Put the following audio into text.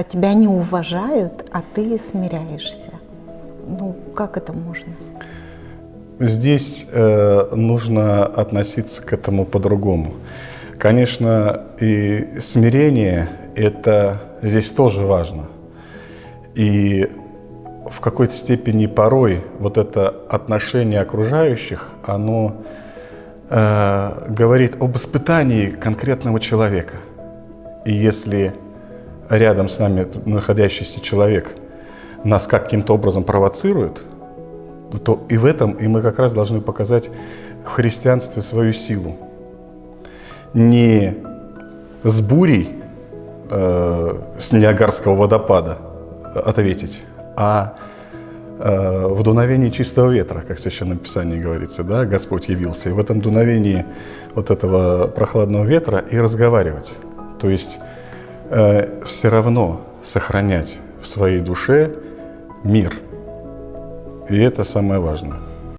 тебя не уважают, а ты смиряешься. Ну, как это можно? Здесь нужно относиться к этому по-другому. Конечно, и смирение – это здесь тоже важно. И в какой-то степени порой вот это отношение окружающих, оно говорит об испытании конкретного человека. И если рядом с нами находящийся человек нас каким-то образом провоцирует, то и в этом и мы как раз должны показать в христианстве свою силу. Не с бурей с Ниагарского водопада ответить, а в дуновении чистого ветра, как в Священном Писании говорится, да, Господь явился. И в этом дуновении вот этого прохладного ветра и разговаривать. То есть все равно сохранять в своей душе мир. И это самое важное.